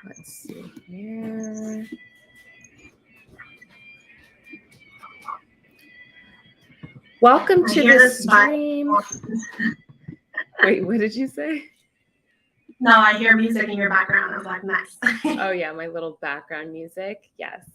Let's see here. Welcome to the stream. Wait, what did you say? No, I hear music in your background. I was like, nice. Oh yeah, my little background music. Yes.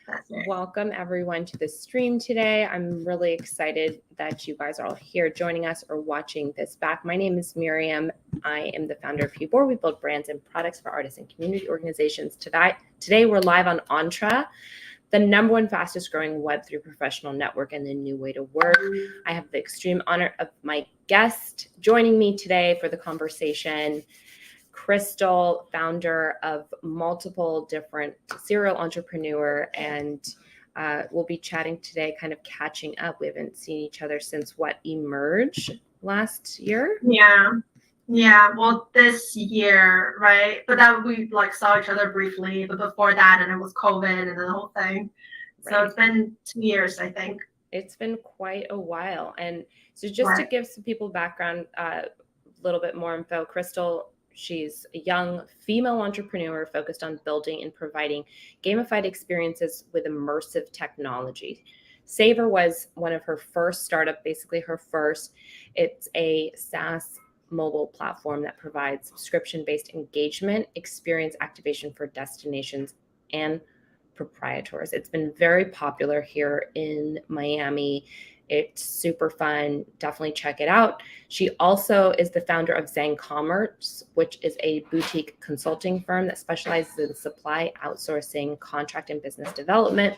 That's it. Welcome everyone to the stream today. I'm really excited that you guys are all here joining us or watching this back. My name is Miriam. I am the founder of Hubor. We build brands and products for artists and community organizations. Today we're live on Entra, the #1 fastest growing Web3 professional network and the new way to work. I have the extreme honor of my guest joining me today for the conversation, Krystal, founder of multiple different serial entrepreneur, and we'll be chatting today, kind of catching up. We haven't seen each other since Emerge last year? Yeah. Well, this year, right? But that we saw each other briefly, but before that, and it was COVID and the whole thing. Right. So it's been 2 years, I think. It's been quite a while. And so just to give some people background, a little bit more info, Krystal, she's a young female entrepreneur focused on building and providing gamified experiences with immersive technology. SAVR was one of her first startup, basically her first. It's a SaaS mobile platform that provides subscription-based engagement, experience activation for destinations and proprietors. It's been very popular here in Miami. It's super fun. Definitely check it out. She also is the founder of Zheng Commerce, which is a boutique consulting firm that specializes in supply outsourcing, contract, and business development.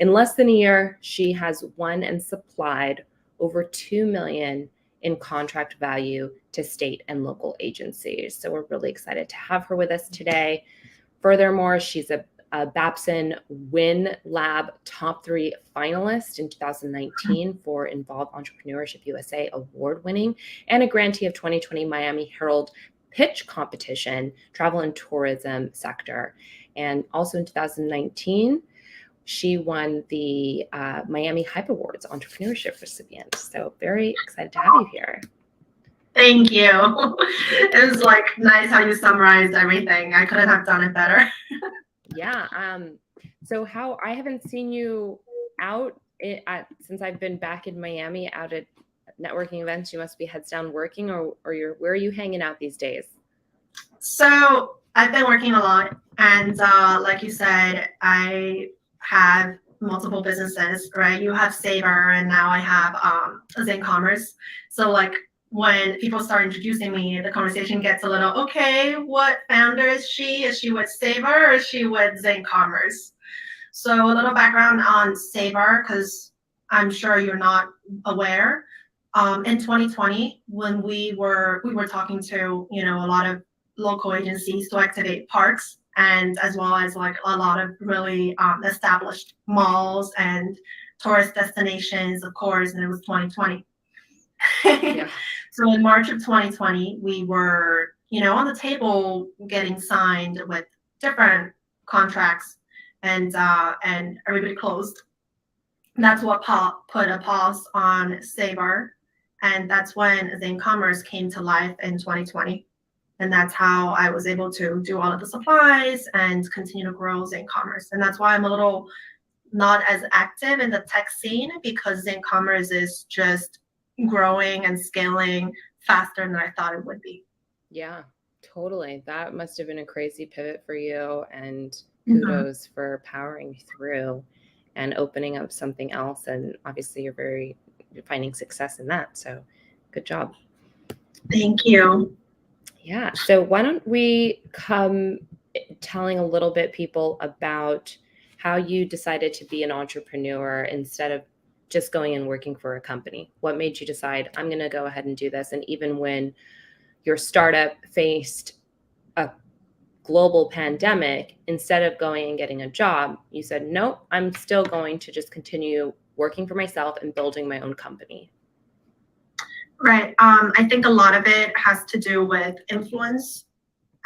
In less than a year, she has won and supplied over $2 million in contract value to state and local agencies. So we're really excited to have her with us today. Furthermore, she's a Babson WIN Lab top 3 finalist in 2019 for Involve Entrepreneurship USA award winning, and a grantee of 2020 Miami Herald pitch competition, travel and tourism sector. And also in 2019, she won the Miami Hype Awards entrepreneurship recipient. So very excited to have you here. Thank you. It was nice how you summarized everything. I couldn't have done it better. Yeah. So how I haven't seen you out since I've been back in Miami out at networking events. You must be heads down working, or where are you hanging out these days? So I've been working a lot, and like you said, I have multiple businesses, right? You have SAVR, and now I have Zheng Commerce. So when people start introducing me, the conversation gets a little, okay, what founder is she? Is she with SAVR or is she with Zheng Commerce? So a little background on SAVR, because I'm sure you're not aware. In 2020, when we were talking to a lot of local agencies to activate parks, and as well as a lot of really established malls and tourist destinations, of course, and it was 2020. Yeah. So in March of 2020, we were, on the table getting signed with different contracts, and everybody closed. That's what put a pause on SAVR, and that's when Zheng Commerce came to life in 2020. And that's how I was able to do all of the supplies and continue to grow Zheng Commerce. And that's why I'm a little not as active in the tech scene, because Zheng Commerce is just growing and scaling faster than I thought it would be. Yeah, totally. That must have been a crazy pivot for you, and kudos for powering through and opening up something else. And obviously you're finding success in that. So good job. Thank you. Yeah. So why don't we come telling a little bit people about how you decided to be an entrepreneur instead of just going and working for a company? What made you decide, I'm going to go ahead and do this? And even when your startup faced a global pandemic, instead of going and getting a job, you said, nope, I'm still going to just continue working for myself and building my own company. Right. I think a lot of it has to do with influence,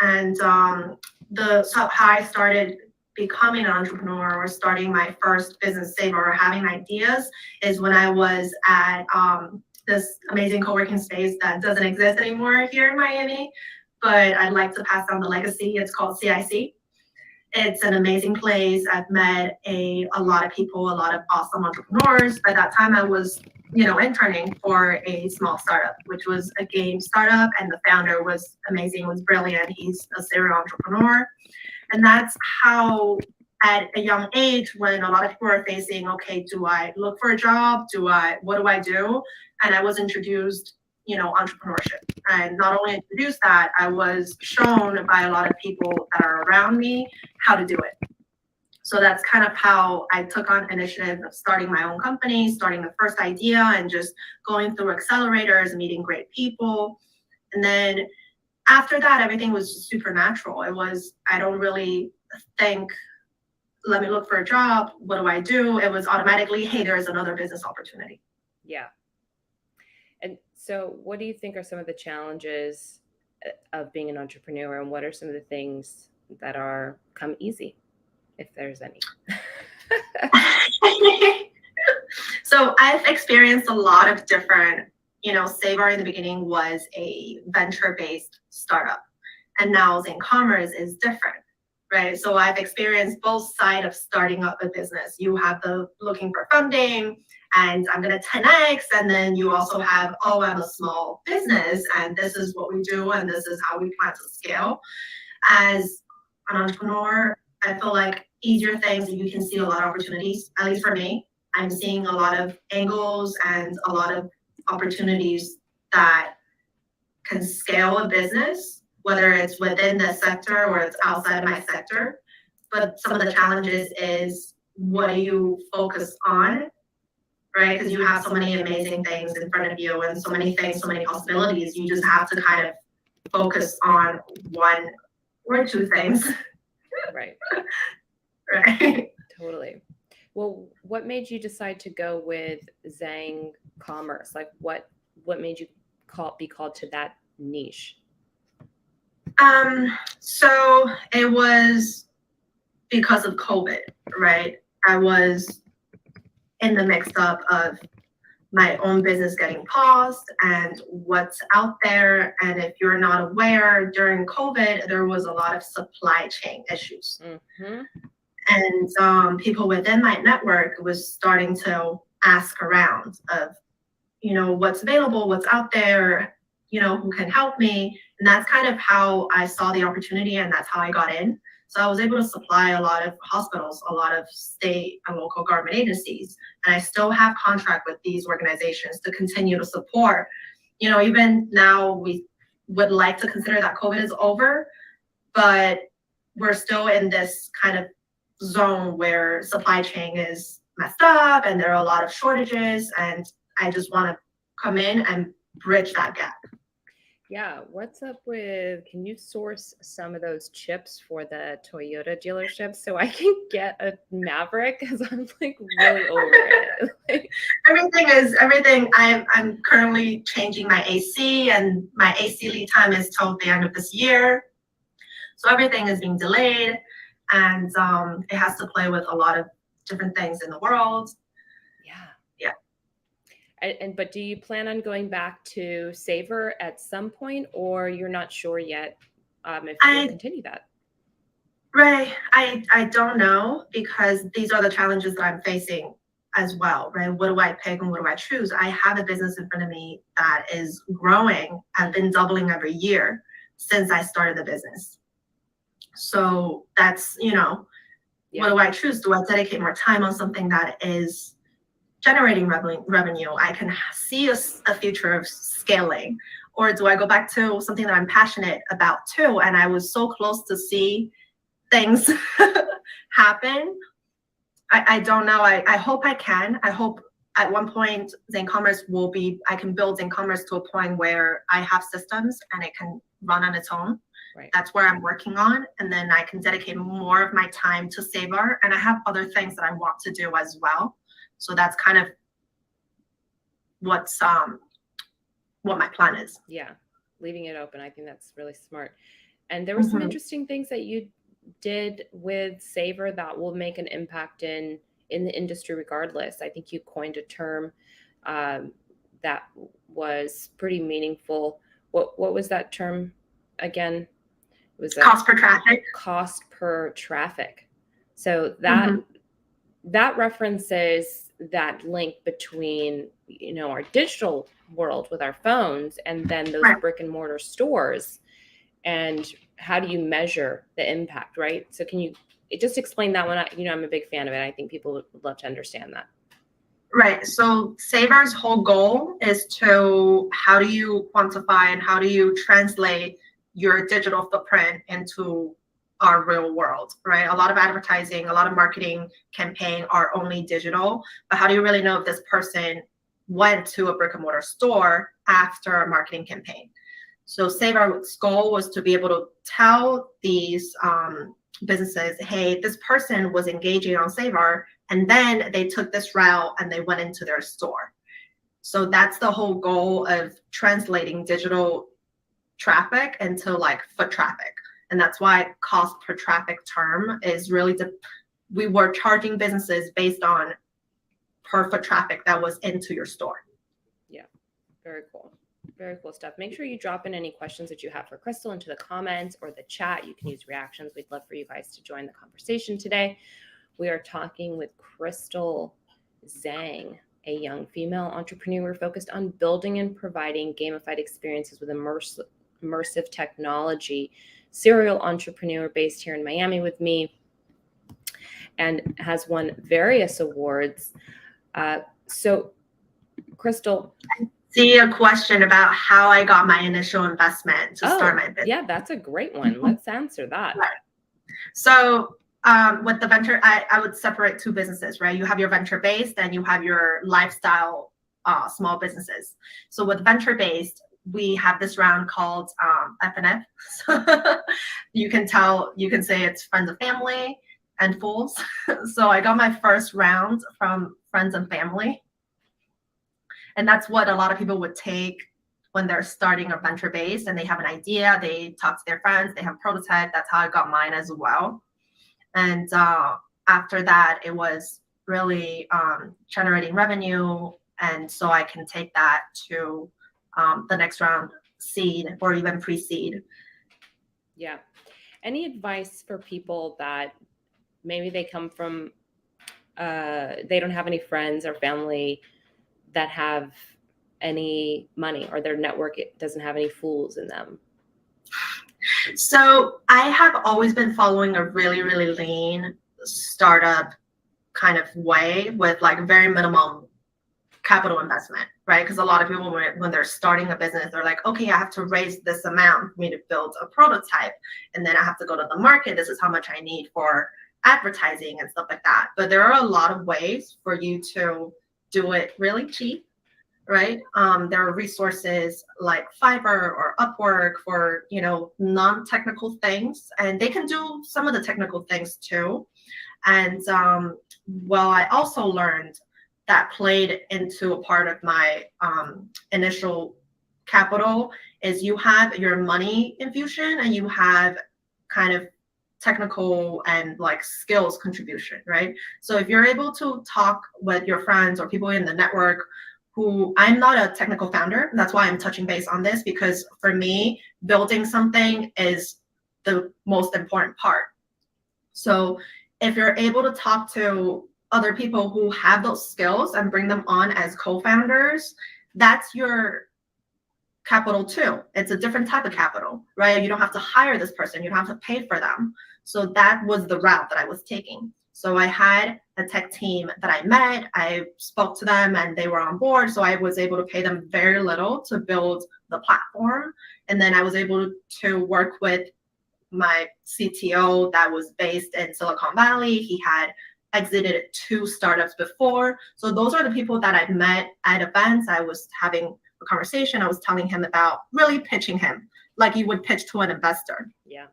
and how I started becoming an entrepreneur or starting my first business, SAVR, or having ideas, is when I was at this amazing co-working space that doesn't exist anymore here in Miami, but I'd like to pass down the legacy. It's called CIC. It's an amazing place. I've met a lot of people, a lot of awesome entrepreneurs. By that time, I was, interning for a small startup, which was a game startup, and the founder was amazing, was brilliant. He's a serial entrepreneur. And that's how, at a young age, when a lot of people are facing, okay, do I look for a job? What do I do? And I was introduced, entrepreneurship. And not only introduced that, I was shown by a lot of people that are around me how to do it. So that's kind of how I took on initiative of starting my own company, starting the first idea, and just going through accelerators, meeting great people. And then after that, everything was supernatural. It was, I don't really think, let me look for a job. What do I do? It was automatically, hey, there's another business opportunity. Yeah. And so what do you think are some of the challenges of being an entrepreneur, and what are some of the things that come easy, if there's any? So I've experienced a lot of different, SAVR in the beginning was a venture-based startup, and now Zheng Commerce is different, right? So I've experienced both sides of starting up a business. You have the looking for funding, and I'm going to 10x, and then you also have, oh, I'm a small business, and this is what we do, and this is how we plan to scale. As an entrepreneur, I feel like easier things, you can see a lot of opportunities, at least for me. I'm seeing a lot of angles and a lot of opportunities that can scale a business, whether it's within the sector or it's outside of my sector. But some of the challenges is, what do you focus on, right? Because you have so many amazing things in front of you and so many things, so many possibilities. You just have to kind of focus on one or two things. Right. Right. Totally. Well, what made you decide to go with Zheng Commerce? Like what made you be called to that niche? So it was because of COVID, right? I was in the mix up of my own business getting paused and what's out there. And if you're not aware, during COVID, there was a lot of supply chain issues. Mm-hmm. And people within my network was starting to ask around of, what's available, what's out there, who can help me. And that's kind of how I saw the opportunity, and that's how I got in. So I was able to supply a lot of hospitals, a lot of state and local government agencies. And I still have contract with these organizations to continue to support. Even now we would like to consider that COVID is over, but we're still in this kind of zone where supply chain is messed up and there are a lot of shortages, and I just want to come in and bridge that gap. Yeah, what's up with, can you source some of those chips for the Toyota dealership so I can get a Maverick? Because I'm like really over it. Everything. I'm currently changing my AC, and my AC lead time is till the end of this year. So everything is being delayed, and it has to play with a lot of different things in the world. Yeah. But do you plan on going back to SAVR at some point, or you're not sure yet if you'll continue that? Right. I don't know, because these are the challenges that I'm facing as well, right? What do I pick and what do I choose? I have a business in front of me that is growing and been doubling every year since I started the business. So that's, what do I choose? Do I dedicate more time on something that is generating revenue? I can see a future of scaling. Or do I go back to something that I'm passionate about too? And I was so close to see things happen. I don't know. I hope I can. I hope at one point Zheng Commerce I can build Zheng Commerce to a point where I have systems and it can run on its own. Right. That's where I'm working on. And then I can dedicate more of my time to SAVR. And I have other things that I want to do as well. So that's kind of what my plan is. Yeah, leaving it open. I think that's really smart. And there were some interesting things that you did with SAVR that will make an impact in the industry regardless. I think you coined a term that was pretty meaningful. What was that term again? It was cost per traffic. Cost per traffic. So that references that link between, our digital world with our phones and then those brick and mortar stores. And how do you measure the impact, right? So can you just explain that one? I'm a big fan of it. I think people would love to understand that. Right. So SAVR's whole goal is to how do you quantify and how do you translate your digital footprint into our real world, right? A lot of advertising, a lot of marketing campaign are only digital, but how do you really know if this person went to a brick and mortar store after a marketing campaign? So SAVR's goal was to be able to tell these businesses, hey, this person was engaging on SAVR, and then they took this route and they went into their store. So that's the whole goal of translating digital traffic into like foot traffic. And that's why cost per traffic term is really, we were charging businesses based on per foot traffic that was into your store. Yeah, very cool. Very cool stuff. Make sure you drop in any questions that you have for Krystal into the comments or the chat. You can use reactions. We'd love for you guys to join the conversation today. We are talking with Krystal Zheng, a young female entrepreneur focused on building and providing gamified experiences with immersive technology. Serial entrepreneur based here in Miami with me and has won various awards. So, Krystal, see a question about how I got my initial investment to start my business. Yeah, that's a great one. Let's answer that. Right. So with the venture, I would separate two businesses, right? You have your venture-based and you have your lifestyle small businesses. So with venture-based, we have this round called FNF. You can say it's friends and family and fools. So I got my first round from friends and family. And that's what a lot of people would take when they're starting a venture based and they have an idea, they talk to their friends, they have a prototype. That's how I got mine as well. And after that, it was really generating revenue. And so I can take that to the next round, seed or even pre-seed. Yeah. Any advice for people that maybe they come from, they don't have any friends or family that have any money, or their network doesn't have any fools in them? So I have always been following a really, really lean startup kind of way with like very minimum capital investment, right? Because a lot of people, when they're starting a business, they're like, okay, I have to raise this amount for me to build a prototype. And then I have to go to the market. This is how much I need for advertising and stuff like that. But there are a lot of ways for you to do it really cheap, right? There are resources like Fiverr or Upwork for, non-technical things, and they can do some of the technical things too. And I also learned that played into a part of my initial capital is you have your money infusion and you have kind of technical and like skills contribution, right? So if you're able to talk with your friends or people in the network who, I'm not a technical founder, that's why I'm touching base on this, because for me, building something is the most important part. So if you're able to talk to other people who have those skills and bring them on as co-founders, that's your capital too. It's a different type of capital, right? You don't have to hire this person, you don't have to pay for them. So that was the route that I was taking. So I had a tech team that I met, I spoke to them and they were on board. So I was able to pay them very little to build the platform. And then I was able to work with my CTO that was based in Silicon Valley. He had exited 2 startups before. So those are the people that I've met at events. I was having a conversation. I was telling him about really pitching him like you would pitch to an investor. Yeah.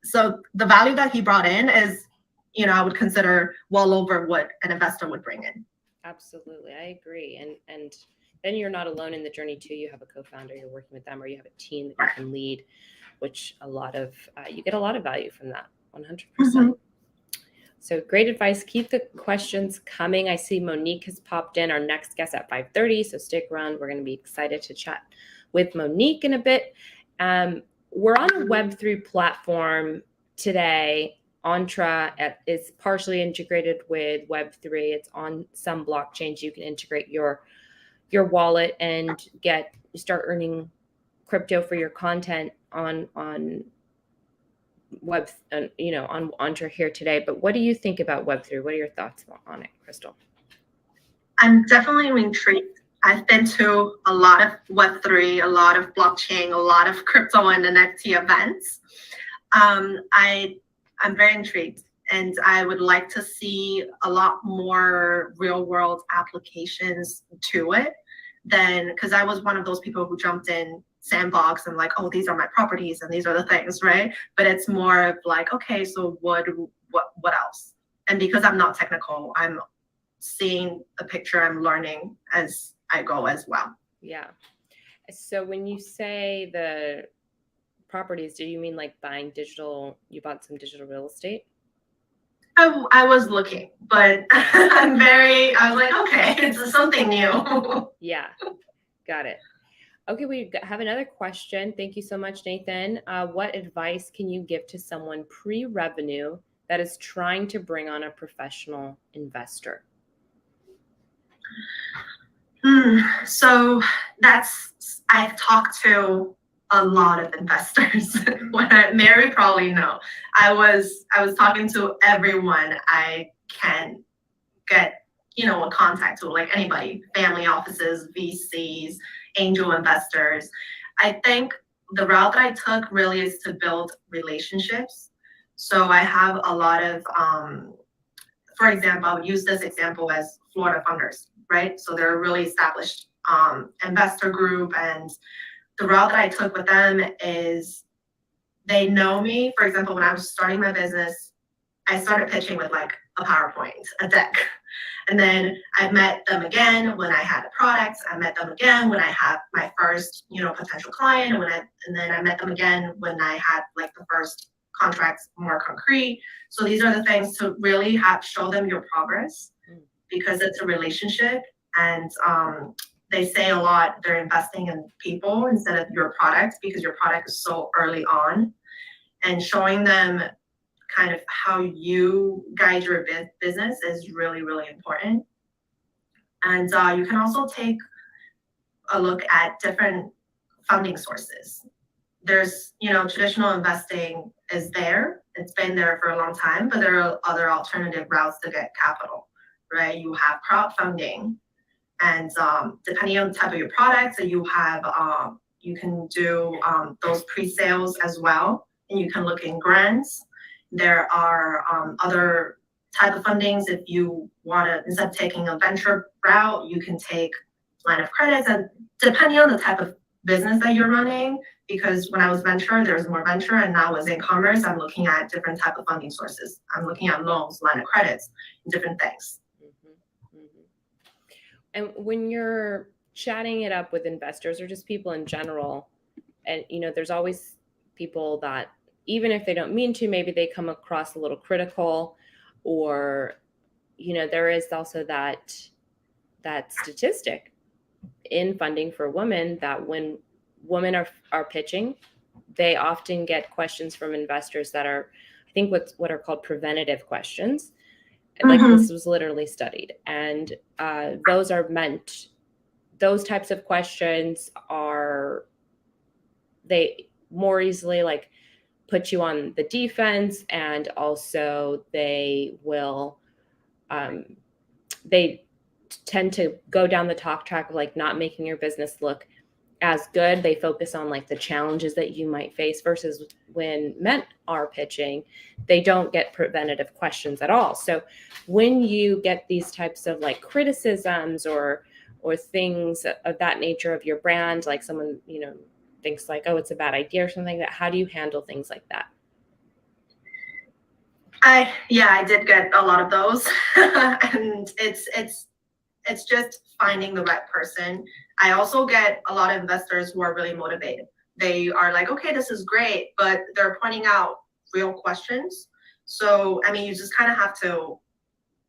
So the value that he brought in is, I would consider well over what an investor would bring in. Absolutely. I agree. And then you're not alone in the journey too. You have a co-founder, you're working with them, or you have a team that you can lead, which you get a lot of value from that, 100%. Mm-hmm. So great advice. Keep the questions coming. I see Monique has popped in, our next guest at 5:30. So stick around. We're going to be excited to chat with Monique in a bit. we're on a Web3 platform today. Entra is partially integrated with Web3. It's on some blockchains. You can integrate your wallet and start earning crypto for your content on web, on Entra here today. But what do you think about Web3? What are your thoughts on it, Krystal? I'm definitely intrigued. I've been to a lot of Web3, a lot of blockchain, a lot of crypto and NFT events. I'm very intrigued, and I would like to see a lot more real world applications to it because I was one of those people who jumped in sandbox and like, oh, these are my properties and these are the things, right? But it's more of like, okay, so what else? And because I'm not technical, I'm seeing a picture, I'm learning as I go as well. Yeah. So when you say the properties, do you mean like you bought some digital real estate? I was looking, but I was like, okay, it's something new. Yeah, got it. Okay, we have another question. Thank you so much, Nathan. What advice can you give to someone pre-revenue that is trying to bring on a professional investor? So I've talked to a lot of investors. Mary probably know. I was talking to everyone I can get, a contact to, like anybody, family offices, VCs, angel investors. I think the route that I took really is to build relationships. So I have a lot of, for example, I'll use this example as Florida Funders, right? So they're a really established investor group, and the route that I took with them is they know me. For example, when I was starting my business, I started pitching with like a PowerPoint, a deck. And then I met them again when I had a product. I met them again when I had my first, potential client. And then I met them again when I had like the first contracts more concrete. So these are the things to really show them your progress, because it's a relationship. And they say a lot, they're investing in people instead of your product, because your product is so early on. And showing them kind of how you guide your business is really, really important. And you can also take a look at different funding sources. There's, traditional investing is there. It's been there for a long time, but there are other alternative routes to get capital, right? You have crowdfunding, and depending on the type of your products that you have, you can do those pre-sales as well, and you can look in grants. There are other type of fundings. If you want to, instead of taking a venture route, you can take line of credits, and depending on the type of business that you're running, because when I was venture, there was more venture, and now as Zheng Commerce, I'm looking at different type of funding sources. I'm looking at loans, line of credits, different things. And when you're chatting it up with investors or just people in general, and there's always people that, even if they don't mean to, maybe they come across a little critical, or there is also that statistic in funding for women that when women are pitching, they often get questions from investors that are, I think, what are called preventative questions. Like this was literally studied, and those types of questions they more easily like put you on the defense, and also they will they tend to go down the talk track of like not making your business look as good. They focus on like the challenges that you might face, versus when men are pitching, they don't get preventative questions at all. So when you get these types of like criticisms or things of that nature of your brand, like someone, thinks like, oh, it's a bad idea or something, that how do you handle things like that? I did get a lot of those. And it's just finding the right person. I also get a lot of investors who are really motivated. They are like, okay, this is great, but they're pointing out real questions. So, I mean, you just kind of have to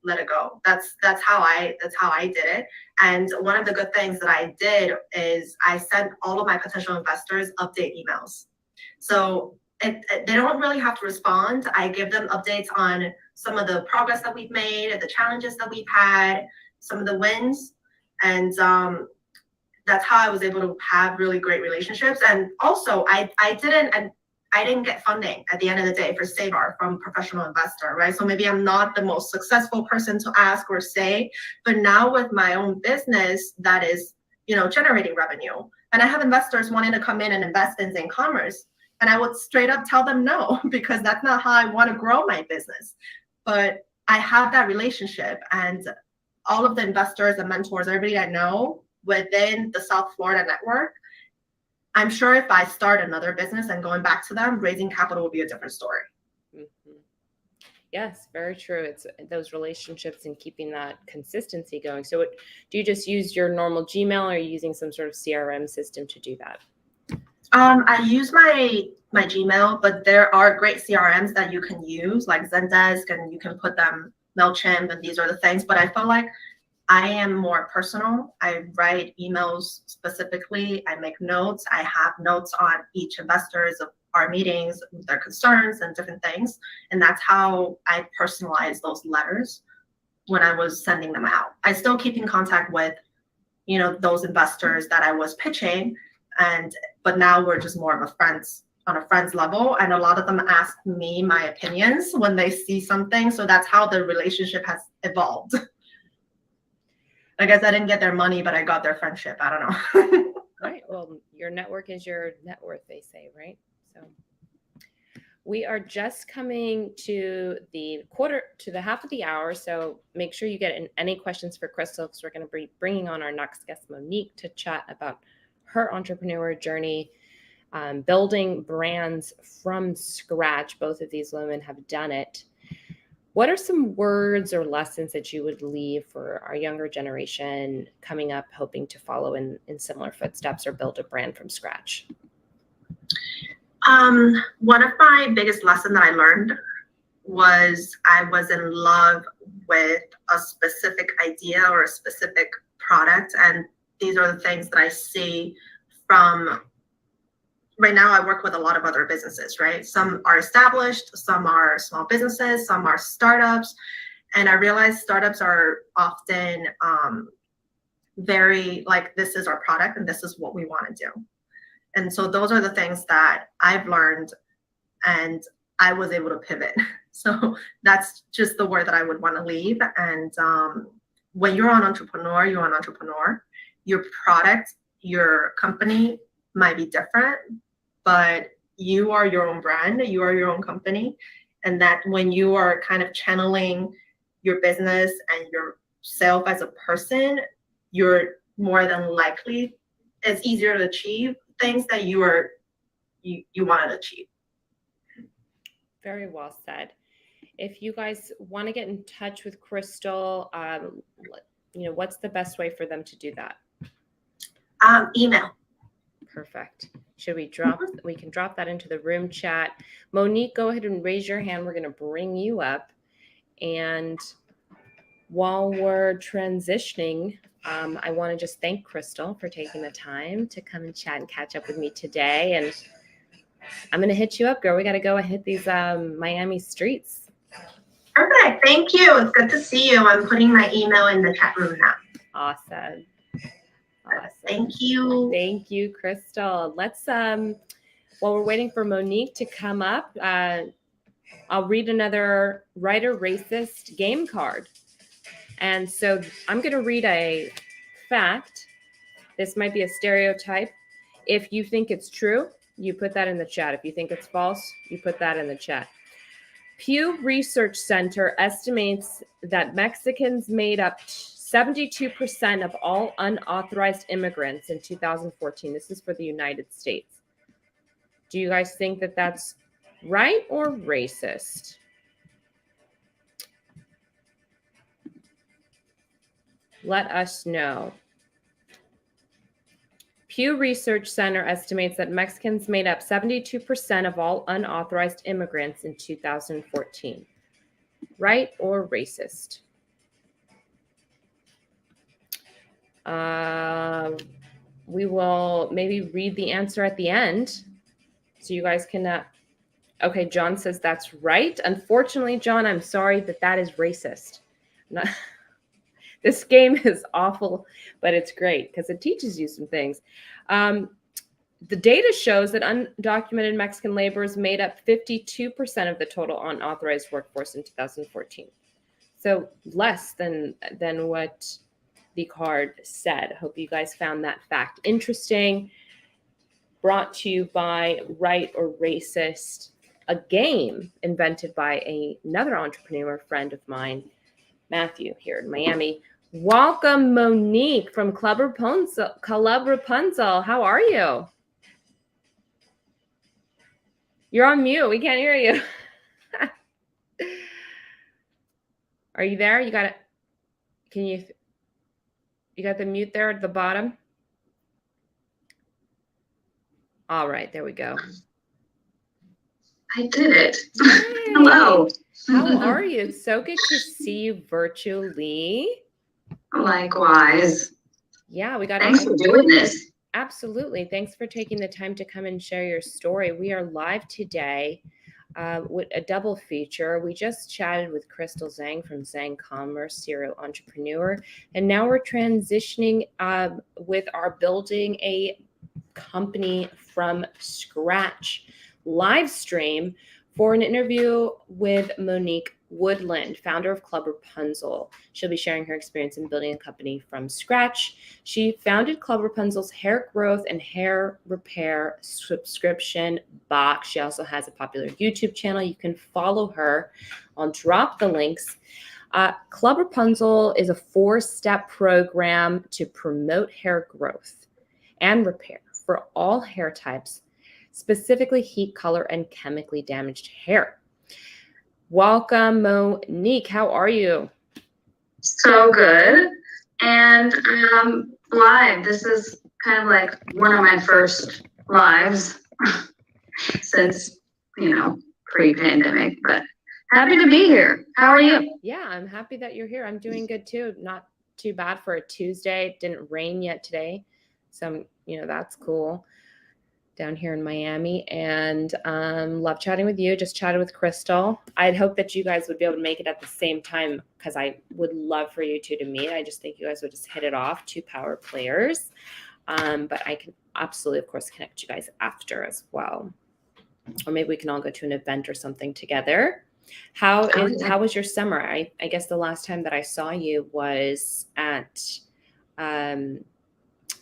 let it go. That's how I did it. And one of the good things that I did is I sent all of my potential investors update emails. So they don't really have to respond. I give them updates on some of the progress that we've made, the challenges that we've had, some of the wins. And that's how I was able to have really great relationships. And also, I didn't get funding at the end of the day for SAVR from professional investor, right? So maybe I'm not the most successful person to ask or say, but now with my own business that is, generating revenue, and I have investors wanting to come in and invest in Zheng Commerce, and I would straight up tell them no, because that's not how I want to grow my business. But I have that relationship, and all of the investors and mentors, everybody I know within the South Florida network, I'm sure if I start another business and going back to them, raising capital will be a different story. Mm-hmm. Yes, very true. It's those relationships and keeping that consistency going. So do you just use your normal Gmail, or are you using some sort of CRM system to do that? I use my Gmail, but there are great CRMs that you can use, like Zendesk, and you can put them MailChimp, and these are the things. But I feel like I am more personal. I write emails specifically. I make notes. I have notes on each investors of our meetings, their concerns and different things. And that's how I personalize those letters when I was sending them out. I still keep in contact with, those investors that I was pitching, but now we're just more of on a friends level. And a lot of them ask me my opinions when they see something. So that's how the relationship has evolved. I guess I didn't get their money, but I got their friendship. I don't know. Right. Well, your network is your net worth, they say, right? So we are just coming to the half of the hour. So make sure you get in any questions for Krystal, because we're going to be bringing on our next guest, Monique, to chat about her entrepreneur journey, building brands from scratch. Both of these women have done it. What are some words or lessons that you would leave for our younger generation coming up, hoping to follow in similar footsteps or build a brand from scratch? One of my biggest lessons that I learned was I was in love with a specific idea or a specific product. And these are the things that I see from right now. I work with a lot of other businesses, right? Some are established, some are small businesses, some are startups. And I realize startups are often very like, this is our product and this is what we want to do. And so those are the things that I've learned, and I was able to pivot. So that's just the word that I would want to leave. And when you're an entrepreneur, you're an entrepreneur. Your product, your company might be different, but you are your own brand, you are your own company. And that when you are kind of channeling your business and yourself as a person, you're more than likely, it's easier to achieve things that you want to achieve. Very well said. If you guys want to get in touch with Krystal, what's the best way for them to do that? Email. Perfect. Should we can drop that into the room chat. Monique, go ahead and raise your hand. We're going to bring you up. And while we're transitioning, I want to just thank Krystal for taking the time to come and chat and catch up with me today. And I'm going to hit you up, girl. We got to go and hit these Miami streets. Perfect. Thank you. It's good to see you. I'm putting my email in the chat room now. Awesome. Thank you. Thank you, Krystal. Let's, while we're waiting for Monique to come up, I'll read another writer racist game card. And so I'm going to read a fact. This might be a stereotype. If you think it's true, you put that in the chat. If you think it's false, you put that in the chat. Pew Research Center estimates that Mexicans made up 72% of all unauthorized immigrants in 2014. This is for the United States. Do you guys think that that's right or racist? Let us know. Pew Research Center estimates that Mexicans made up 72% of all unauthorized immigrants in 2014. Right or racist? We will maybe read the answer at the end. So you guys can, okay, John says that's right. Unfortunately, John, I'm sorry that is racist. Not, this game is awful, but it's great because it teaches you some things. The data shows that undocumented Mexican laborers made up 52% of the total unauthorized workforce in 2014. So less than what the card said. Hope you guys found that fact interesting. Brought to you by Right or Racist, a game invented by another entrepreneur friend of mine, Matthew, here in Miami. Welcome, Monique from Club Rapunzel. Club Rapunzel. How are you? You're on mute. We can't hear you. Are you there? You got it. You got the mute there at the bottom? All right, there we go. I did it. Hey, hello. How are you? So good to see you virtually. Likewise. Yeah, we got Thanks for doing this. Absolutely. Thanks for taking the time to come and share your story. We are live today with a double feature. We just chatted with Krystal Zheng from Zheng Commerce, serial entrepreneur, and now we're transitioning with our building a company from scratch live stream for an interview with Monique Woodland, founder of Club Rapunzel. She'll be sharing her experience in building a company from scratch. She founded Club Rapunzel's hair growth and hair repair subscription box. She also has a popular YouTube channel. You can follow her. I'll drop the links. Club Rapunzel is a 4-step program to promote hair growth and repair for all hair types, specifically heat, color, and chemically damaged hair. Welcome, Monique. How are you? So good. And live. This is kind of like one of my first lives since, pre-pandemic, but happy to be here. How are you? Yeah, I'm happy that you're here. I'm doing good too. Not too bad for a Tuesday. It didn't rain yet today. So, that's cool. Down here in Miami, and love chatting with you. Just chatted with Krystal. I'd hope that you guys would be able to make it at the same time because I would love for you two to meet. I just think you guys would just hit it off, 2 power players. But I can absolutely, of course, connect you guys after as well. Or maybe we can all go to an event or something together. How was your summer? I guess the last time that I saw you was at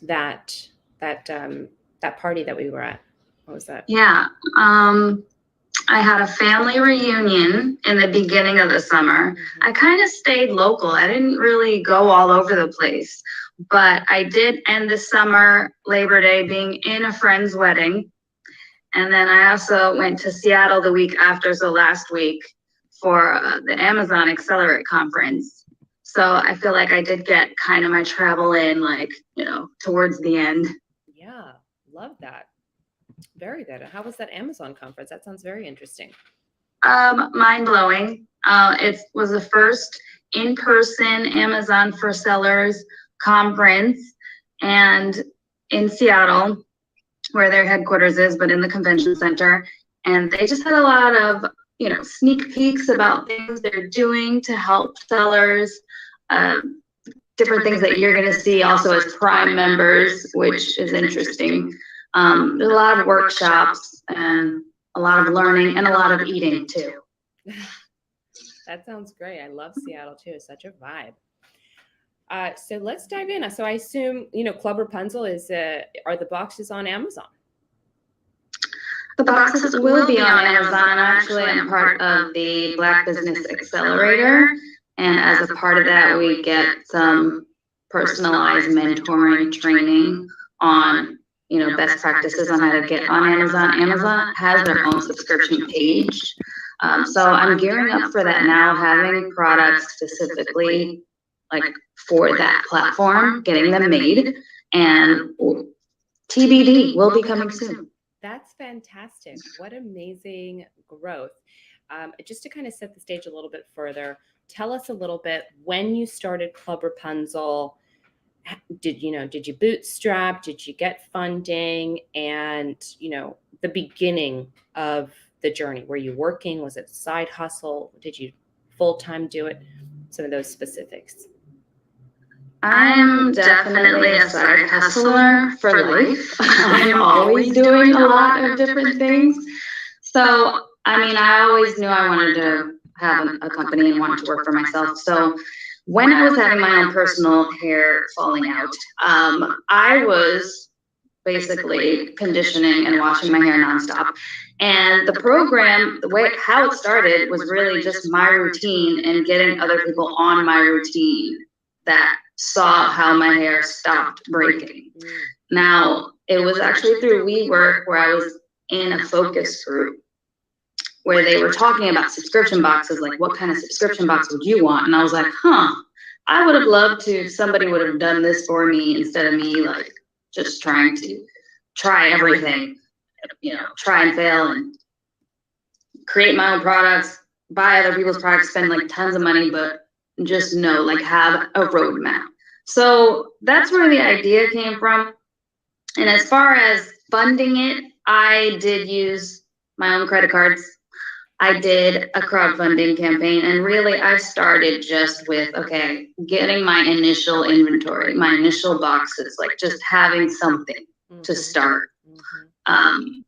that party that we were at. What was that? Yeah. I had a family reunion in the beginning of the summer. Mm-hmm. I kind of stayed local. I didn't really go all over the place, but I did end the summer, Labor Day, being in a friend's wedding. And then I also went to Seattle the week after, so last week, for the Amazon Accelerate conference. So I feel like I did get kind of my travel in, towards the end. Yeah. Love that. Very good. How was that Amazon conference? That sounds very interesting. Mind-blowing. It was the first in-person Amazon for Sellers conference, and in Seattle, where their headquarters is, but in the convention center. And they just had a lot of, sneak peeks about things they're doing to help sellers. Different things that you're going to see also as Prime members, which is interesting. There's a lot of workshops and a lot of learning and a lot of eating too. That sounds great. I love Seattle too. It's such a vibe. So let's dive in. So I assume, Club Rapunzel are the boxes on Amazon? The boxes will be on Amazon. Actually, I'm part of the Black Business Accelerator. And as a part of that, we get some personalized mentoring training on, best practices on how to get on Amazon. Amazon has their own subscription page. So I'm gearing up for that now, having products specifically for that platform, getting them made, and TBD will be coming soon. That's fantastic. What amazing growth. Just to kind of set the stage a little bit further, tell us a little bit when you started Club Rapunzel, did you bootstrap? Did you get funding? And, the beginning of the journey, were you working? Was it side hustle? Did you full-time do it? Some of those specifics. I'm definitely a side hustler for life. I'm always doing a lot of different things. So, I always knew I wanted to have a company and wanted to work for myself. So when I was having my own personal hair falling out, I was basically conditioning and washing my hair nonstop. And the program, how it started was really just my routine and getting other people on my routine that saw how my hair stopped breaking. Now, it was actually through WeWork where I was in a focus group where they were talking about subscription boxes, like what kind of subscription box would you want? And I was like, I would have loved to if somebody would have done this for me instead of me like just trying to try everything, try and fail and create my own products, buy other people's products, spend like tons of money, but just have a roadmap. So that's where the idea came from. And as far as funding it, I did use my own credit cards. I did a crowdfunding campaign, and really I started just with, getting my initial inventory, my initial boxes, like just having something to start. And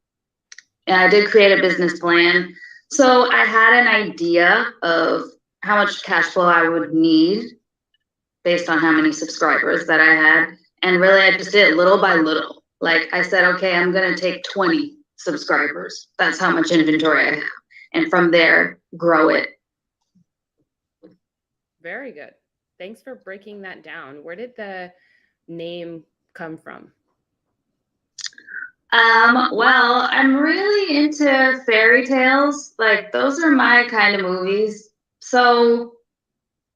I did create a business plan. So I had an idea of how much cash flow I would need based on how many subscribers that I had. And really I just did it little by little. Like I said, I'm going to take 20 subscribers. That's how much inventory I have. And from there, grow it. Very good. Thanks for breaking that down. Where did the name come from? Well, I'm really into fairy tales. Like those are my kind of movies. So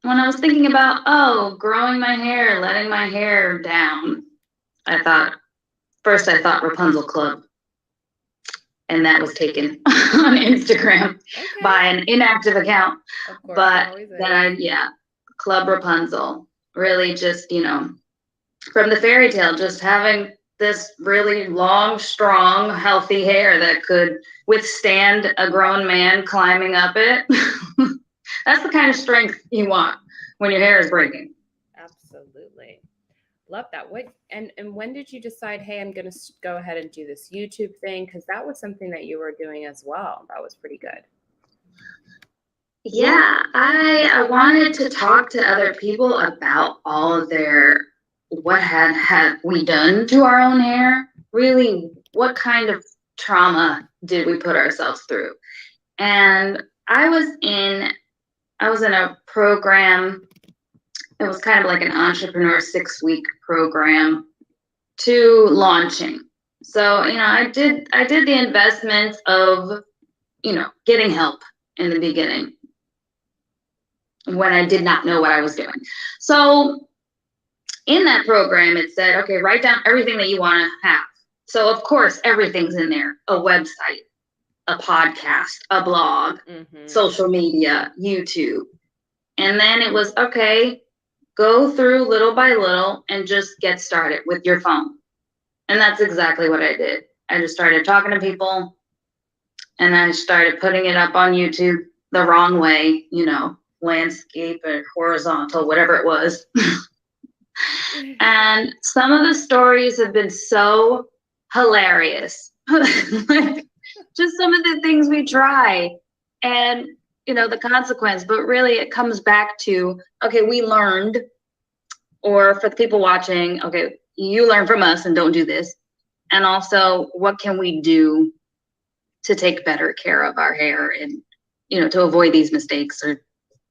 when I was thinking about, growing my hair, letting my hair down, I thought Rapunzel Club. And that was taken on Instagram by an inactive account. Of course, but then Club Rapunzel, really just, from the fairy tale, just having this really long, strong, healthy hair that could withstand a grown man climbing up it. That's the kind of strength you want when your hair is breaking. Absolutely. Love that. And when did you decide, hey, I'm going to go ahead and do this YouTube thing? Because that was something that you were doing as well. That was pretty good. Yeah, I wanted to talk to other people about all of what had we done to our own hair? Really, what kind of trauma did we put ourselves through? And I was in a program. It was kind of like an entrepreneur 6-week program to launching. So, I did the investments of, getting help in the beginning when I did not know what I was doing. So in that program, it said, write down everything that you want to have. So of course, everything's in there: a website, a podcast, a blog, social media, YouTube. And then it was, go through little by little and just get started with your phone. And that's exactly what I did. I just started talking to people and I started putting it up on YouTube the wrong way, landscape or horizontal, whatever it was. And some of the stories have been so hilarious. Just some of the things we try and, the consequence, but really it comes back to, we learned, or for the people watching, you learn from us and don't do this. And also, what can we do to take better care of our hair and, to avoid these mistakes or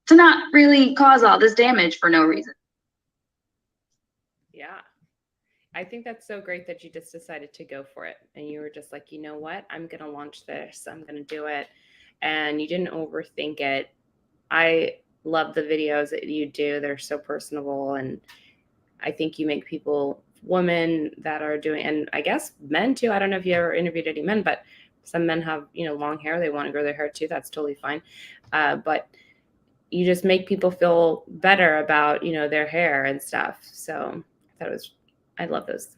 to not really cause all this damage for no reason. Yeah. I think that's so great that you just decided to go for it. And you were just like, you know what? I'm going to launch this. I'm going to do it. And you didn't overthink it. I love the videos that you do. They're so personable. And I think you make people, women that are doing, and I guess men too. I don't know if you ever interviewed any men, but some men have, long hair. They want to grow their hair too. That's totally fine. But you just make people feel better about, their hair and stuff. So I love those.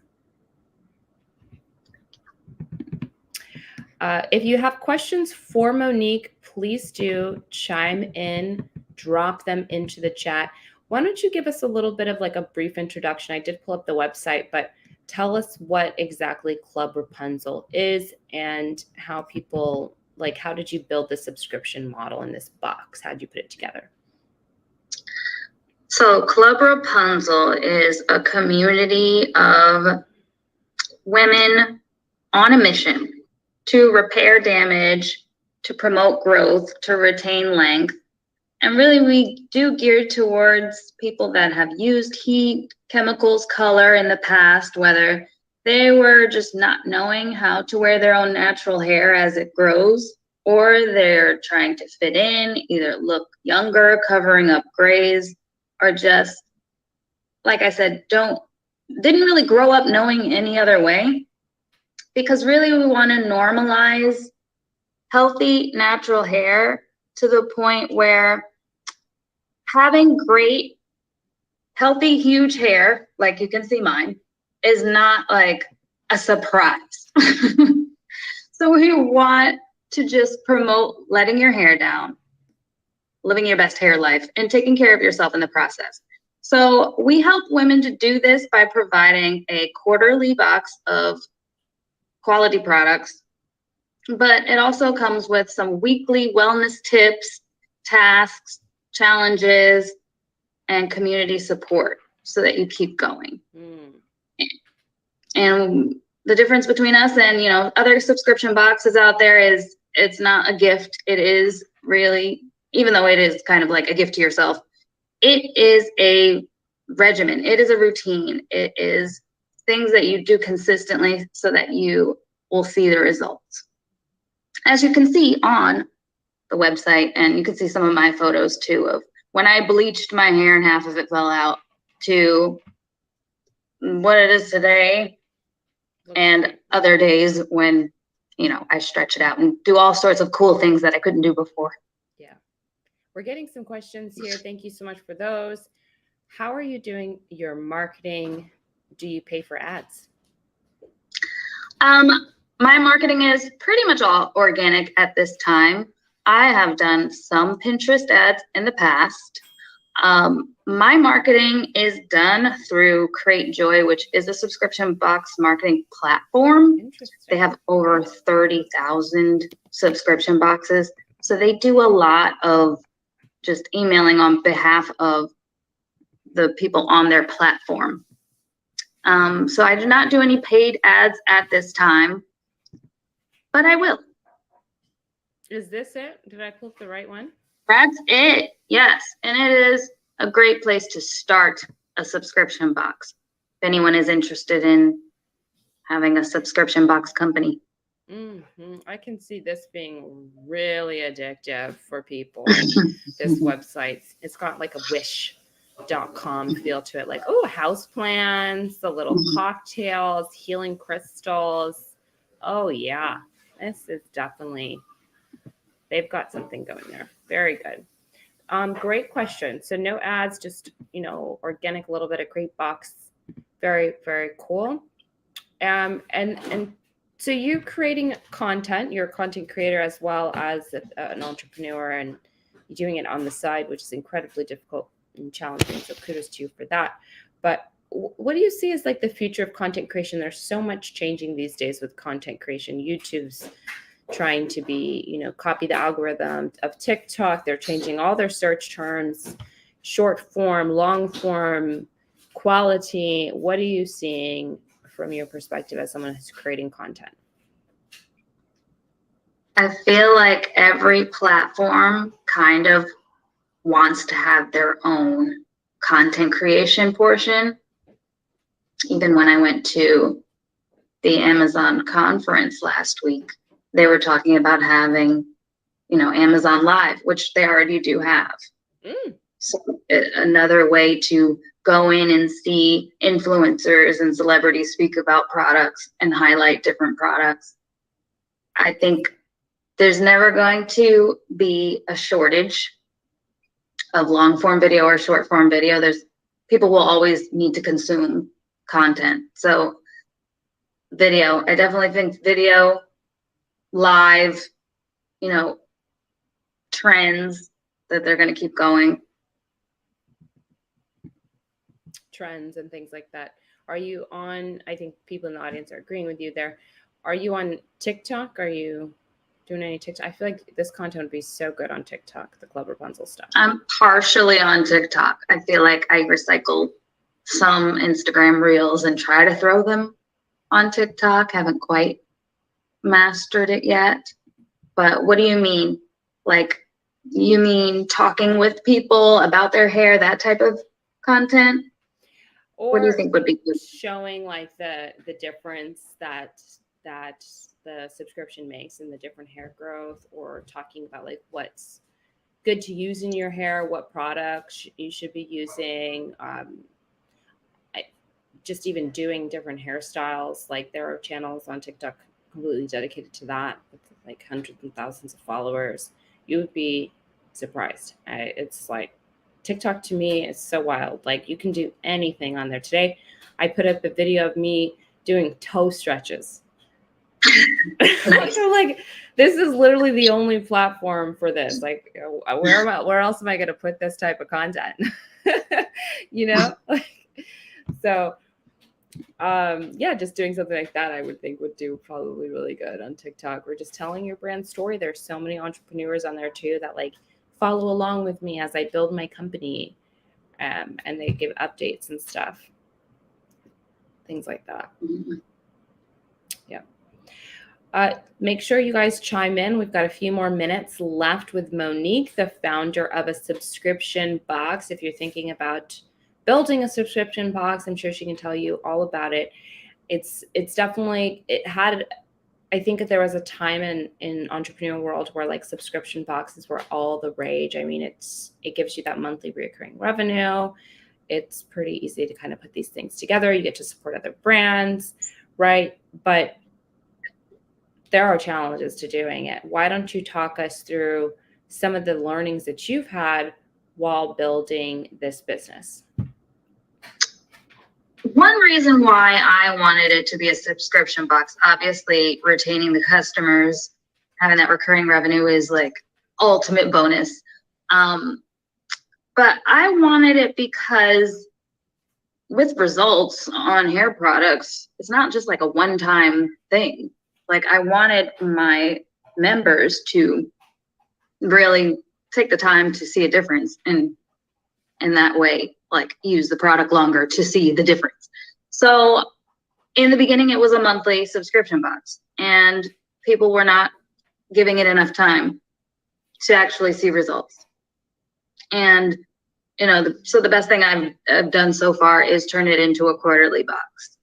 If you have questions for Monique, please do chime in, drop them into the chat. Why don't you give us a little bit of like a brief introduction? I did pull up the website, but tell us what exactly Club Rapunzel is and how people, like, how did you build the subscription model in this box? How did you put it together? So Club Rapunzel is a community of women on a mission to repair damage, to promote growth, to retain length. And really, we do gear towards people that have used heat, chemicals, color in the past, whether they were just not knowing how to wear their own natural hair as it grows, or they're trying to fit in, either look younger, covering up grays, or just, like I said, didn't really grow up knowing any other way. Because really, we want to normalize healthy, natural hair to the point where having great, healthy, huge hair, like you can see mine, is not like a surprise. So we want to just promote letting your hair down, living your best hair life, and taking care of yourself in the process. So we help women to do this by providing a quarterly box of quality products, but it also comes with some weekly wellness tips, tasks, challenges, and community support so that you keep going. And the difference between us and, other subscription boxes out there is it's not a gift. It is really, even though it is kind of like a gift to yourself, it is a regimen. It is a routine. It is things that you do consistently so that you will see the results. As you can see on the website, and you can see some of my photos too, of when I bleached my hair and half of it fell out to what it is today, and other days when, I stretch it out and do all sorts of cool things that I couldn't do before. Yeah. We're getting some questions here. Thank you so much for those. How are you doing your marketing? Do you pay for ads? My marketing is pretty much all organic at this time. I have done some Pinterest ads in the past. My marketing is done through Create Joy, which is a subscription box marketing platform. They have over 30,000 subscription boxes. So they do a lot of just emailing on behalf of the people on their platform. So I do not do any paid ads at this time, but I will. Is this it? Did I pull up the right one? That's it. Yes. And it is a great place to start a subscription box if anyone is interested in having a subscription box company. I can see this being really addictive for people. This website, it's got like a wish.com feel to it, like, house plants, the little cocktails, healing crystals. Oh yeah, this is definitely, they've got something going there. Very good. Great question. So no ads, just, organic, a little bit of great box. Very, very cool. And so you creating content, you're a content creator as well as an entrepreneur, and you're doing it on the side, which is incredibly difficult and challenging. So kudos to you for that. But what do you see as like the future of content creation? There's so much changing these days with content creation. YouTube's trying to be, copy the algorithm of TikTok. They're changing all their search terms, short form, long form, quality. What are you seeing from your perspective as someone who's creating content? I feel like every platform kind of wants to have their own content creation portion. Even when I went to the Amazon conference last week, they were talking about having, Amazon Live, which they already do have. So another way to go in and see influencers and celebrities speak about products and highlight different products. I think there's never going to be a shortage of long form video or short form video. People will always need to consume content. So video, I definitely think video, live, trends that they're going to keep going. Trends and things like that. Are you on, I think people in the audience are agreeing with you there. Are you on TikTok? Are you doing any TikTok? I feel like this content would be so good on TikTok, the Club Rapunzel stuff. I'm partially on TikTok. I feel like I recycle some Instagram reels and try to throw them on TikTok. Haven't quite mastered it yet. But what do you mean? Like, you mean talking with people about their hair, that type of content? Or what do you think would be good? Showing like the difference that the subscription makes in the different hair growth, or talking about like what's good to use in your hair, what products you should be using. Just even doing different hairstyles. Like there are channels on TikTok completely dedicated to that with like hundreds and thousands of followers. You would be surprised. It's like TikTok to me is so wild. Like you can do anything on there. Today, I put up a video of me doing toe stretches. Like, I'm like, this is literally the only platform for this. Like, where else am I going to put this type of content? So, yeah, just doing something like that, I would think would do probably really good on TikTok. Or just telling your brand story. There's so many entrepreneurs on there too that like follow along with me as I build my company, and they give updates and stuff, things like that. Yeah. Make sure you guys chime in. We've got a few more minutes left with Monique, the founder of a subscription box. If you're thinking about building a subscription box, I'm sure she can tell you all about it. It's definitely, I think there was a time in entrepreneurial world where like subscription boxes were all the rage. I mean, it gives you that monthly recurring revenue. It's pretty easy to kind of put these things together. You get to support other brands, right? But there are challenges to doing it. Why don't you talk us through some of the learnings that you've had while building this business? One reason why I wanted it to be a subscription box, obviously retaining the customers, having that recurring revenue is like ultimate bonus. But I wanted it because with results on hair products, it's not just like a one-time thing. Like I wanted my members to really take the time to see a difference, and in that way, like use the product longer to see the difference. So in the beginning, it was a monthly subscription box, and people were not giving it enough time to actually see results. And so the best thing I've done so far is turn it into a quarterly box.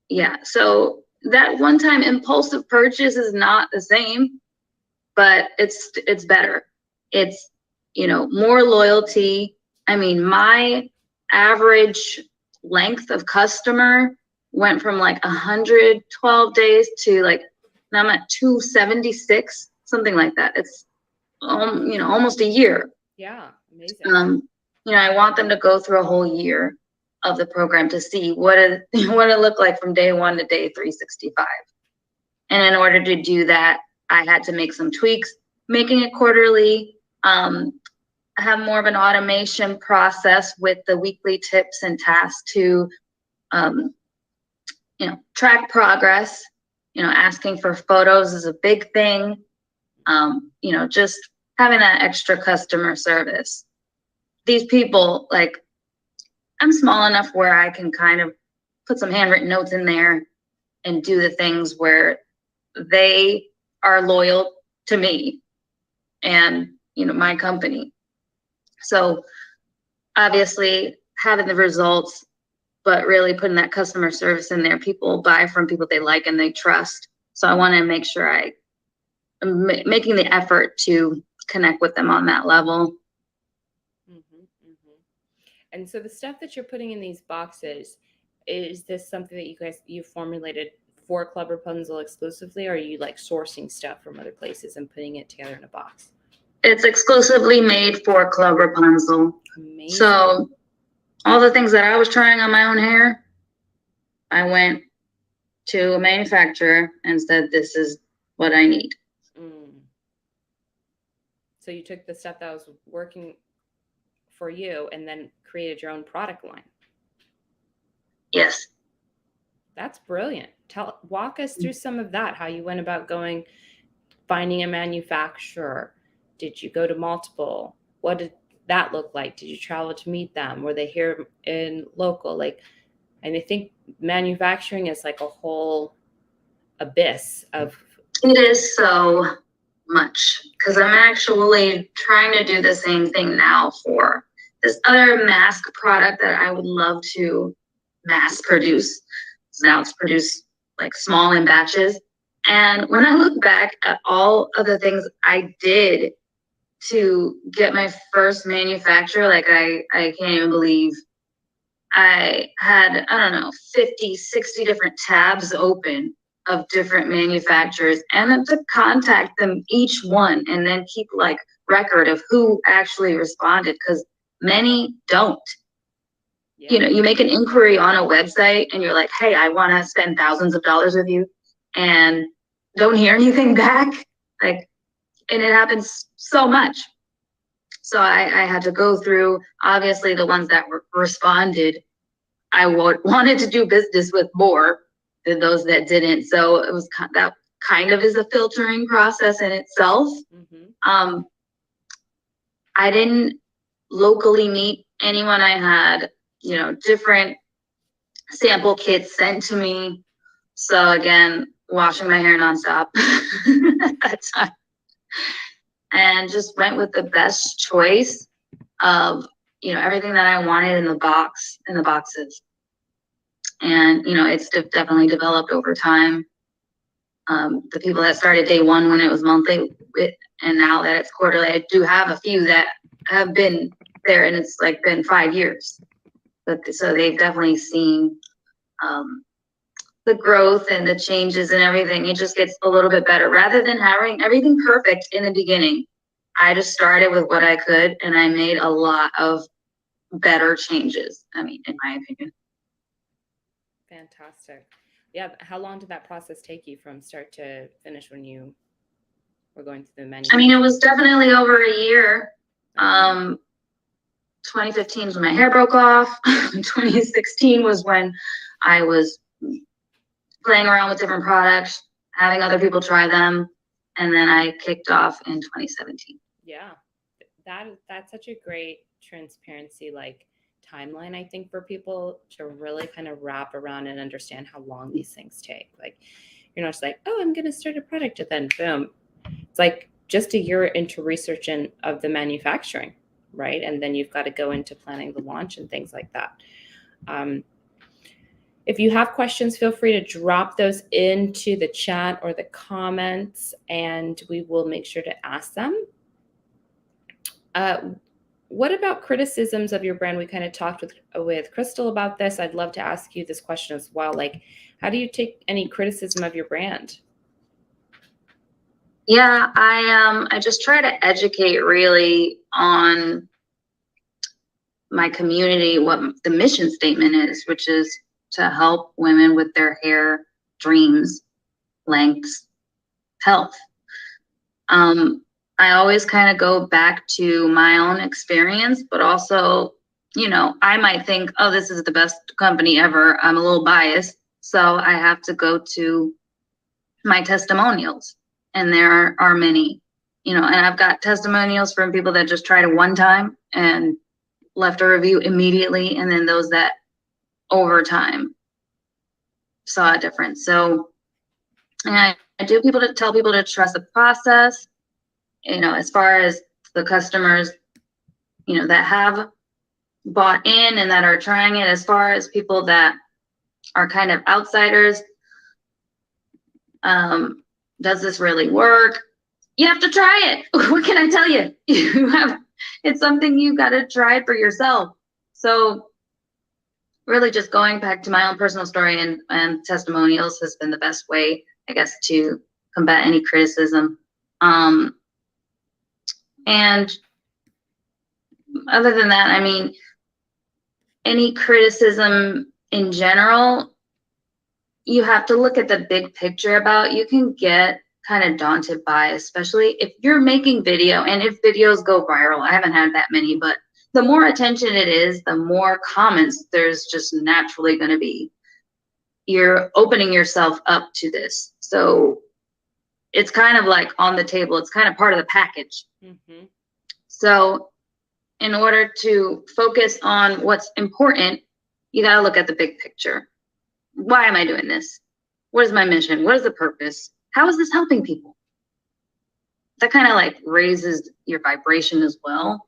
Yeah, so that one-time impulsive purchase is not the same, but it's better. It's more loyalty. I mean, my average length of customer went from like 112 days to like, now I'm at 276, something like that. It's almost a year. Yeah, amazing. I want them to go through a whole year of the program to see what it looked like from day 1 to day 365. And in order to do that, I had to make some tweaks, making it quarterly, have more of an automation process with the weekly tips and tasks to, track progress. Asking for photos is a big thing. Just having that extra customer service. These people, like, I'm small enough where I can kind of put some handwritten notes in there and do the things where they are loyal to me and, my company. So obviously having the results, but really putting that customer service in there. People buy from people they like and they trust. So I want to make sure I'm making the effort to connect with them on that level. And so the stuff that you're putting in these boxes, is this something that you formulated for Club Rapunzel exclusively, or are you like sourcing stuff from other places and putting it together in a box? It's exclusively made for Club Rapunzel. Amazing. So all the things that I was trying on my own hair, I went to a manufacturer and said, this is what I need. So you took the stuff that was working for you and then created your own product line. Yes. That's brilliant. Walk us through some of that, how you went about finding a manufacturer. Did you go to multiple? What did that look like? Did you travel to meet them? Were they here in local? Like, and I think manufacturing is like a whole abyss of. It is so much, because I'm actually trying to do the same thing now for this other mask product that I would love to mass produce. So now it's produced like small in batches. And when I look back at all of the things I did to get my first manufacturer, like I can't even believe I had, I don't know, 50, 60 different tabs open of different manufacturers, and then to contact them each one and then keep like record of who actually responded, because many don't. You know, you make an inquiry on a website and you're like, hey, I want to spend thousands of dollars with you, and don't hear anything back. Like, and it happens so much. So I had to go through, obviously, the ones that responded. I wanted to do business with more than those that didn't. So it was that kind of is a filtering process in itself. I didn't locally meet anyone. I had, you know, different sample kits sent to me. So again, washing my hair nonstop at that time. And just went with the best choice of, you know, everything that I wanted in the boxes. And, you know, it's definitely developed over time. The people that started day one when it was monthly, and now that it's quarterly, I do have a few that have been there, and it's like been 5 years. But so they've definitely seen the growth and the changes and everything. It just gets a little bit better. Rather than having everything perfect in the beginning, I just started with what I could, and I made a lot of better changes, I mean, in my opinion. Fantastic. Yeah. How long did that process take you from start to finish when you were going through the manufacturing? I mean, it was definitely over a year. 2015 was when my hair broke off. 2016 was when I was playing around with different products, having other people try them, and then I kicked off in 2017. Yeah, that's such a great transparency, like timeline, I think, for people to really kind of wrap around and understand how long these things take. Like, you're not just like, oh, I'm going to start a product, and then boom. It's like just a year into research of the manufacturing, right? And then you've got to go into planning the launch and things like that. If you have questions, feel free to drop those into the chat or the comments, and we will make sure to ask them. What about criticisms of your brand? We kind of talked with Krystal about this. I'd love to ask you this question as well. Like, how do you take any criticism of your brand? Yeah, I just try to educate really on my community, what the mission statement is, which is to help women with their hair dreams, lengths, health. I always kind of go back to my own experience, but also, you know, I might think, oh, this is the best company ever. I'm a little biased. So I have to go to my testimonials, and there are many, you know, and I've got testimonials from people that just tried it one time and left a review immediately, and then those that over time saw a difference. So, and I do tell people to trust the process, you know, as far as the customers, you know, that have bought in and that are trying it. As far as people that are kind of outsiders, does this really work? You have to try it. What can I tell you? It's something you got to try for yourself. So really just going back to my own personal story and testimonials has been the best way, I guess, to combat any criticism. And other than that, I mean, any criticism in general, you have to look at the big picture about. You can get kind of daunted by, especially if you're making video, and if videos go viral. I haven't had that many, but the more attention it is, the more comments there's just naturally going to be. You're opening yourself up to this. So it's kind of like on the table. It's kind of part of the package. Mm-hmm. So in order to focus on what's important, you got to look at the big picture. Why am I doing this? What is my mission? What is the purpose? How is this helping people? That kind of like raises your vibration as well.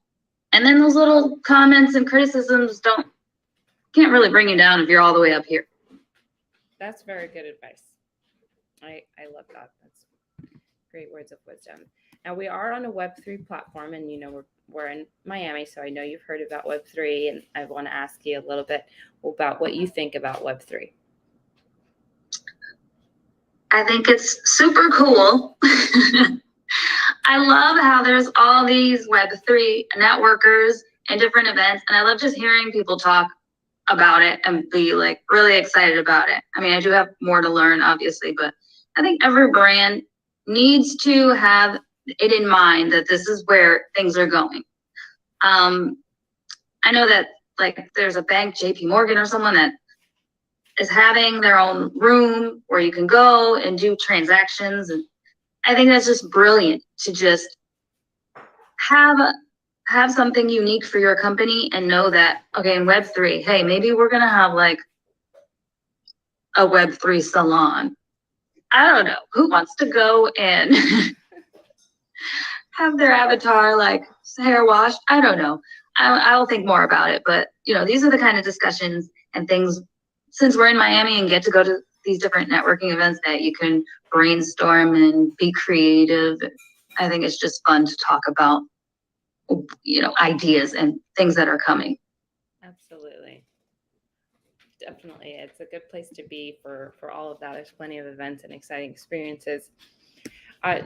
And then those little comments and criticisms can't really bring you down if you're all the way up here. That's very good advice. I love that. That's great words of wisdom. Now we are on a Web3 platform, and we're in Miami, so I know you've heard about Web3, and I want to ask you a little bit about what you think about Web3. I think it's super cool. I love how there's all these Web3 networkers and different events, and I love just hearing people talk about it and be like really excited about it. I mean, I do have more to learn, obviously, but I think every brand needs to have it in mind that this is where things are going. I know that like there's a bank, JP Morgan or someone, that is having their own room where you can go and do transactions, and I think that's just brilliant to just have something unique for your company and know that, okay, in Web3, hey, maybe we're gonna have like a Web3 salon. I don't know. Who wants to go and have their avatar like hair washed? I don't know. I'll think more about it. But these are the kind of discussions and things, since we're in Miami and get to go to these different networking events, that you can brainstorm and be creative. I think it's just fun to talk about, ideas and things that are coming. Absolutely. Definitely. It's a good place to be for all of that. There's plenty of events and exciting experiences.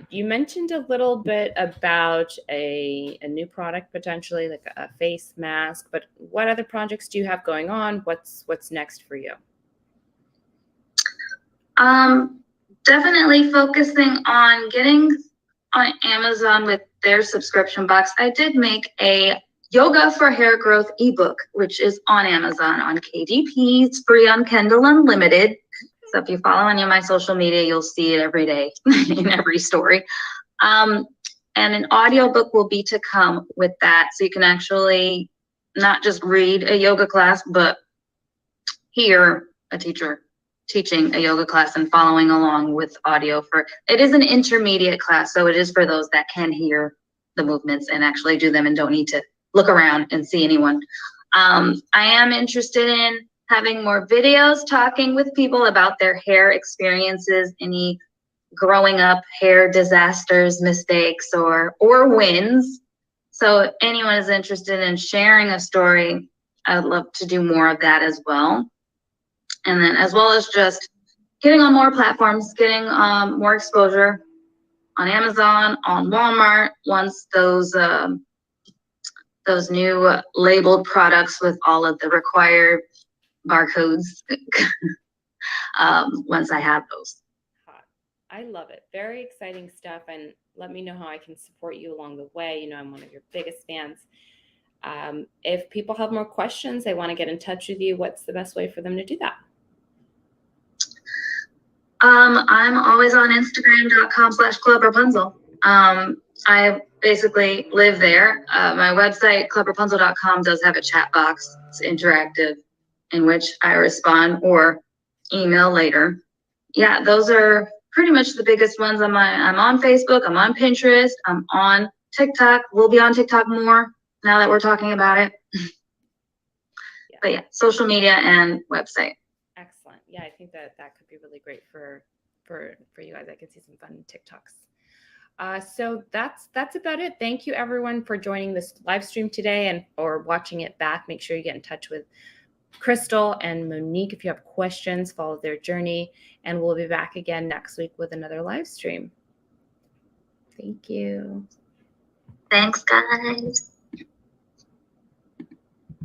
You mentioned a little bit about a new product, potentially like a face mask, but what other projects do you have going on? What's next for you? Definitely focusing on getting on Amazon with their subscription box. I did make a Yoga for Hair Growth ebook, which is on Amazon on KDP. It's free on Kindle Unlimited. So if you follow any of my social media, you'll see it every day in every story. And an audiobook will be to come with that. So you can actually not just read a yoga class, but hear a teacher teaching a yoga class and following along with audio. It is an intermediate class, so it is for those that can hear the movements and actually do them and don't need to look around and see anyone. I am interested in having more videos talking with people about their hair experiences, any growing up hair disasters, mistakes, or wins. So if anyone is interested in sharing a story, I would love to do more of that as well. And then as well as just getting on more platforms, getting more exposure on Amazon, on Walmart, once those new labeled products with all of the required barcodes, once I have those. I love it. Very exciting stuff. And let me know how I can support you along the way. I'm one of your biggest fans. If people have more questions, they want to get in touch with you, what's the best way for them to do that? I'm always on Instagram.com/Club Rapunzel. I basically live there. My website, clubrapunzel.com, does have a chat box. It's interactive, in which I respond or email later. Yeah, those are pretty much the biggest ones. I'm on Facebook, I'm on Pinterest, I'm on TikTok. We'll be on TikTok more now that we're talking about it. Yeah. But yeah, social media and website. Excellent. Yeah, I think that could be really great for you guys. I could see some fun TikToks. So that's about it. Thank you everyone for joining this live stream today and or watching it back. Make sure you get in touch with Krystal and Monique if you have questions, follow their journey, and we'll be back again next week with another live stream. Thank you. Thanks, guys.